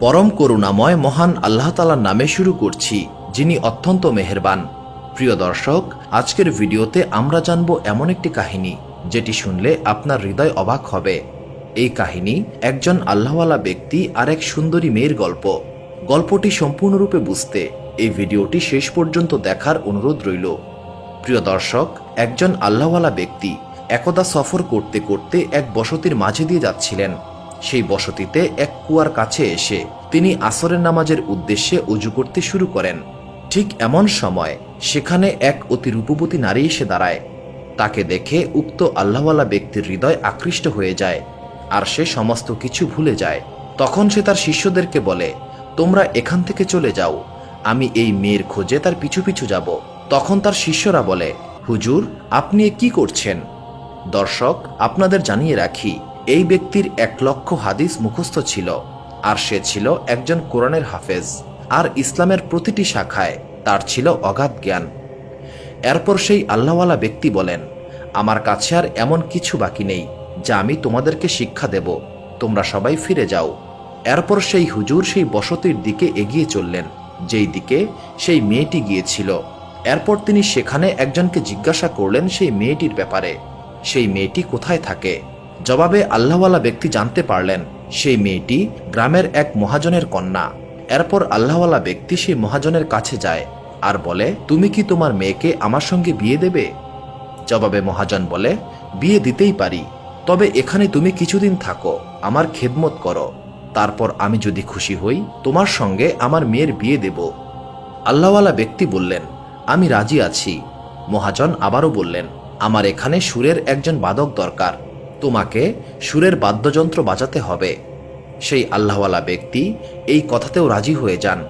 পরম করুণাময় মহান আল্লাহ তাআলার নামে শুরু করছি, যিনি অত্যন্ত মেহেরবান। প্রিয় দর্শক, আজকের ভিডিওতে আমরা জানব এমন একটি কাহিনী যেটি শুনলে আপনার হৃদয় অবাক হবে। এই কাহিনী একজন আল্লাহওয়ালা ব্যক্তি আর এক সুন্দরী মেয়ের গল্প। গল্পটি সম্পূর্ণরূপে বুঝতে এই ভিডিওটি শেষ পর্যন্ত দেখার অনুরোধ রইল। প্রিয় দর্শক, একজন আল্লাহওয়ালা ব্যক্তি একদা সফর করতে করতে এক বসতির মাঝে দিয়ে যাচ্ছিলেন। সেই বসতিতে এক কুয়ার কাছে এসে তিনি আসরের নামাজের উদ্দেশ্যে অজু করতে শুরু করেন। ঠিক এমন সময় সেখানে এক অতি রূপবতী নারী এসে দাঁড়ায়। তাকে দেখে উক্ত আল্লাহওয়ালা ব্যক্তির হৃদয় আকৃষ্ট হয়ে যায় আর সে সমস্ত কিছু ভুলে যায়। তখন সে তার শিষ্যদেরকে বলে, তোমরা এখান থেকে চলে যাও, আমি এই মেয়ের খোঁজে তার পিছু পিছু যাব। তখন তার শিষ্যরা বলে, হুজুর, আপনি এ কি করছেন? দর্শক, আপনাদের জানিয়ে রাখি, এই ব্যক্তির 1,00,000 হাদিস মুখস্থ ছিল আর সে ছিল একজন কোরআনের হাফেজ, আর ইসলামের প্রতিটি শাখায় তার ছিল অগাধ জ্ঞান। এরপর সেই আল্লাহওয়ালা ব্যক্তি বলেন, আমার কাছে আর এমন কিছু বাকি নেই যা আমি তোমাদেরকে শিক্ষা দেব, তোমরা সবাই ফিরে যাও। এরপর সেই হুজুর সেই বসতির দিকে এগিয়ে চললেন যেই দিকে সেই মেয়েটি গিয়েছিল। এরপর তিনি সেখানে একজনকে জিজ্ঞাসা করলেন সেই মেয়েটির ব্যাপারে, সেই মেয়েটি কোথায় থাকে। জবাবে আল্লাহওয়ালা ব্যক্তি জানতে পারলেন সেই মেয়েটি গ্রামের এক মহাজনের কন্যা। এরপর আল্লাহওয়ালা ব্যক্তি সেই মহাজনের কাছে যায় আর বলে, তুমি কি তোমার মেয়েকে আমার সঙ্গে বিয়ে দেবে? জবাবে মহাজন বলে, বিয়ে দিতেই পারি, তবে এখানে তুমি কিছুদিন থাকো, আমার খেদমত করো, তারপর আমি যদি খুশি হই তোমার সঙ্গে আমার মেয়ের বিয়ে দেব। আল্লাহওয়ালা ব্যক্তি বললেন, আমি রাজি আছি। মহাজন আবারও বললেন, আমার এখানে সুরের একজন বাদক দরকার, তোমাকে সুরের বাদ্যযন্ত্র বাজাতে হবে। সেই আল্লাহওয়ালা ব্যক্তি এই কথাতেও রাজি হয়ে যান।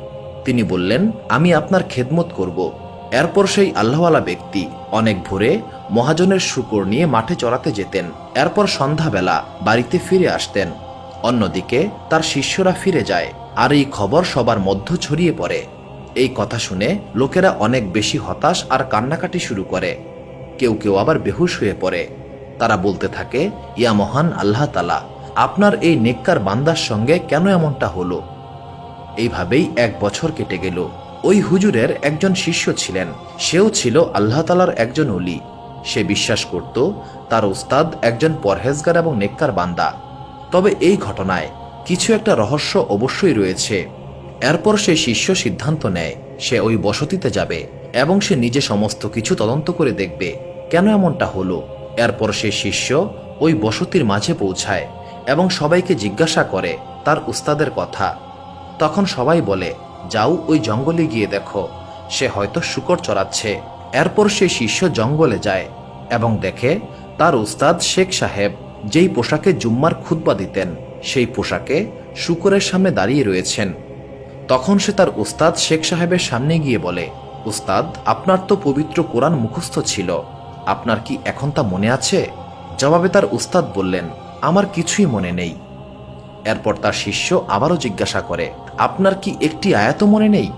তিনি বললেন, আমি আপনার খেদমত করব। এরপর সেই আল্লাহওয়ালা ব্যক্তি অনেক ভোরে মহাজনের শূকর নিয়ে মাঠে চড়াতে যেতেন। এরপর সন্ধ্যাবেলা বাড়িতে ফিরে আসতেন। অন্যদিকে তার শিষ্যরা ফিরে যায় আর এই খবর সবার মধ্যে ছড়িয়ে পড়ে। এই কথা শুনে লোকেরা অনেক বেশি হতাশ আর কান্নাকাটি শুরু করে। কেউ কেউ আবার বেহুশ হয়ে পড়ে। তারা বলতে থাকে, ইয়া মহান আল্লাহ তাআলা, আপনার এই নেককার বান্দার সঙ্গে কেন এমনটা হলো? এইভাবেই 1 বছর কেটে গেল। ওই হুজুরের একজন শিষ্য ছিলেন, সেও ছিল আল্লাহ তাআলার একজন ওলি। সে বিশ্বাস করত তার উস্তাদ একজন পরহেজগার এবং নেককার বান্দা। তবে এই ঘটনায় কিছু একটা রহস্য অবশ্যই রয়েছে। এরপর সেই শিষ্য সিদ্ধান্ত নেয় সে ওই বসতিতে যাবে এবং সে নিজে সমস্ত কিছু তদন্ত করে দেখবে কেন এমনটা হলো। এরপর সেই শিষ্য ওই বসতির মাঝে পৌঁছায় এবং সবাইকে জিজ্ঞাসা করে তার উস্তাদের কথা। তখন সবাই বলে, যাও ওই জঙ্গলে গিয়ে দেখো, সে হয়তো শূকর চড়াচ্ছে। এরপর সেই শিষ্য জঙ্গলে যায় এবং দেখে তার উস্তাদ শেখ সাহেব যেই পোশাকে জুম্মার খুতবা দিতেন সেই পোশাকে শূকরের সামনে দাঁড়িয়ে রয়েছেন। তখন সে তার উস্তাদ শেখ সাহেবের সামনে গিয়ে বলে, উস্তাদ, আপনার তো পবিত্র কোরআন মুখস্থ ছিল, আপনার কি এখন তা মনে আছে? জবাবে তার উস্তাদ বললেন, আমার কিছুই মনে নেই। এরপর তার শিষ্য আবারও জিজ্ঞাসা করে, আপনার কি একটি আয়াতও মনে নেই?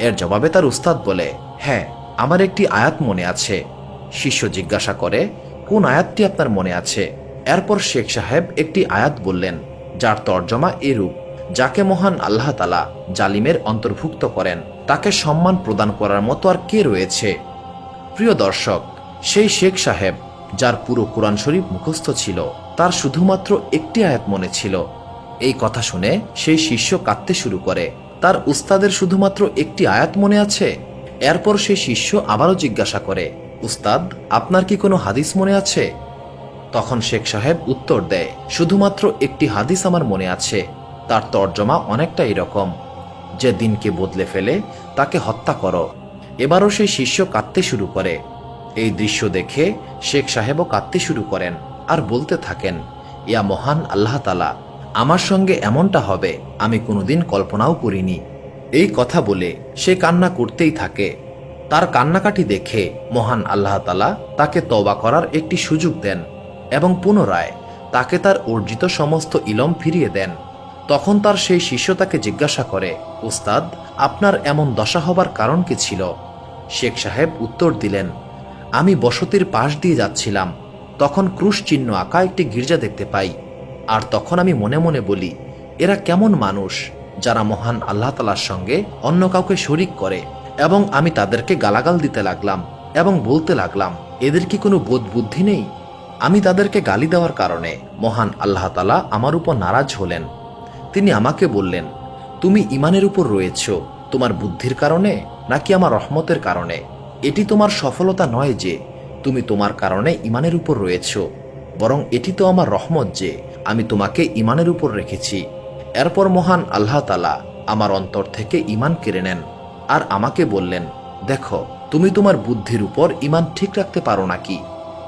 এর জবাবে তার উস্তাদ বলে, হ্যাঁ, আমার একটি আয়াত মনে আছে। শিষ্য জিজ্ঞাসা করে, কোন আয়াতটি আপনার মনে আছে? এরপর শেখ সাহেব একটি আয়াত বললেন যার তর্জমা এরূপ, যাকে মহান আল্লাহ তাআলা জালিমের অন্তর্ভুক্ত করেন তাকে সম্মান প্রদান করার মতো আর কে রয়েছে? প্রিয় দর্শক, সেই শেখ সাহেব যার পুরো কোরআন শরীফ মুখস্থ ছিল, তার শুধুমাত্র একটি আয়াত মনে ছিল। এই কথা শুনে সেই শিষ্য কাঁদতে শুরু করে, তার উস্তাদের শুধুমাত্র একটি আয়াত মনে আছে। এরপর সেই শিষ্য আবারও জিজ্ঞাসা করে, উস্তাদ, আপনার কি কোনো হাদিস মনে আছে? তখন শেখ সাহেব উত্তর দেয়, শুধুমাত্র একটি হাদিস আমার মনে আছে, তার তর্জমা অনেকটা এরকম, যে দিনকে বদলে ফেলে তাকে হত্যা করো। এবারও সেই শিষ্য কাঁদতে শুরু করে। এই দৃশ্য দেখে শেখ সাহেবও কাঁদতে শুরু করেন আর বলতে থাকেন, ইয়া মহান আল্লাহ তাআলা, আমার সঙ্গে এমনটা হবে আমি কোনোদিন কল্পনাও করিনি। এই কথা বলে সে কান্না করতেই থাকে। তার কান্নাকাটি দেখে মহান আল্লাহ তাআলা তাকে তওবা করার একটি সুযোগ দেন এবং পুনরায় তাকে তার অর্জিত সমস্ত ইলম ফিরিয়ে দেন। তখন তার সেই শিষ্য তাকে জিজ্ঞাসা করে, উস্তাদ, আপনার এমন দশা হবার কারণ কি ছিল? শেখ সাহেব উত্তর দিলেন, আমি বসতির পাশ দিয়ে যাচ্ছিলাম, তখন ক্রুশ চিহ্ন আঁকা একটি গির্জা দেখতে পাই, আর তখন আমি মনে মনে বলি, এরা কেমন মানুষ, যারা মহান আল্লাহ তাআলার সঙ্গে অন্য কাউকে শরিক করে, এবং আমি তাদেরকে গালাগাল দিতে লাগলাম এবং বলতে লাগলাম, এদের কি কোনো বোধ বুদ্ধি নেই? আমি তাদেরকে গালি দেওয়ার কারণে মহান আল্লাহ তাআলা আমার উপর নারাজ হলেন। তিনি আমাকে বললেন, তুমি ঈমানের উপর রয়েছ তোমার বুদ্ধির কারণে নাকি আমার রহমতের কারণে? এটি তোমার সফলতা নয় যে তুমি তোমার কারণে ঈমানের উপর রয়েছ, বরং এটি তো আমার রহমত যে আমি তোমাকে ঈমানের উপর রেখেছি। এরপর মহান আল্লাহ তাআলা আমার অন্তর থেকে ঈমান কেড়ে নেন আর আমাকে বললেন, দেখো তুমি তোমার বুদ্ধির উপর ঈমান ঠিক রাখতে পারো নাকি?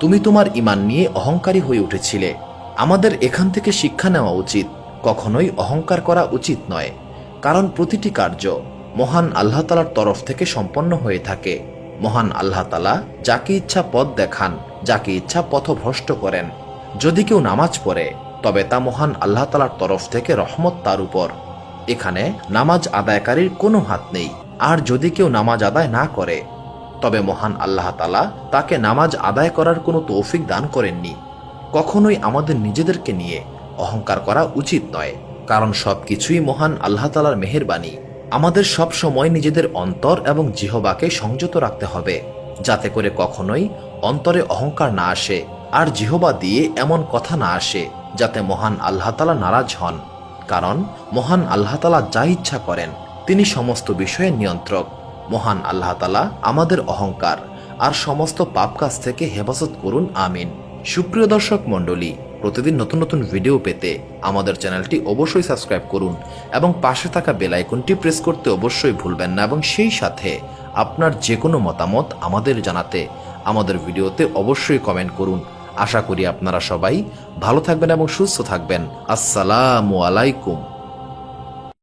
তুমি তোমার ঈমান নিয়ে অহংকারী হয়ে উঠেছিলে। আমাদের এখান থেকে শিক্ষা নেওয়া উচিত, কখনোই অহংকার করা উচিত নয়, কারণ প্রতিটি কার্য মহান আল্লাহ তাআলার তরফ থেকে সম্পন্ন হয়ে থাকে। মহান আল্লাহ তাআলা যাকে ইচ্ছা পথ দেখান, যাকে ইচ্ছা পথভ্রষ্ট করেন। যদি কেউ নামাজ পড়ে তবে তা মহান আল্লাহ তাআলার তরফ থেকে রহমত তার উপর। এখানে নামাজ আদায়কারীর কোনো হাত নেই। আর যদি কেউ নামাজ আদায় না করে তবে মহান আল্লাহ তাআলা তাকে নামাজ আদায় করার কোনো তৌফিক দান করেননি। কখনোই আমাদের নিজেদেরকে নিয়ে অহংকার করা উচিত নয়, কারণ সবকিছুই মহান আল্লাহ তাআলার মেহেরবানি। আমাদের সব সময় নিজেদের অন্তর এবং জিহবাকে সংযত রাখতে হবে, যাতে করে কখনোই অন্তরে অহংকার না আসে আর জিহবা দিয়ে এমন কথা না আসে যাতে মহান আল্লাহ তাআলা নারাজ হন। কারণ মহান আল্লাহ তাআলা যা ইচ্ছা করেন, তিনি সমস্ত বিষয়ের নিয়ন্ত্রক। মহান আল্লাহ তাআলা আমাদের অহংকার আর সমস্ত পাপ কাজ থেকে হেফাজত করুন, আমিন। সুপ্রিয় দর্শক মণ্ডলী, প্রতিদিন নতুন নতুন ভিডিও পেতে আমাদের চ্যানেলটি অবশ্যই সাবস্ক্রাইব করুন এবং পাশে থাকা বেল আইকনটি প্রেস করতে অবশ্যই ভুলবেন না, এবং সেই সাথে আপনার যে কোনো মতামত আমাদের জানাতে আমাদের ভিডিওতে অবশ্যই কমেন্ট করুন। আশা করি আপনারা সবাই ভালো থাকবেন এবং সুস্থ থাকবেন। আসসালামু আলাইকুম।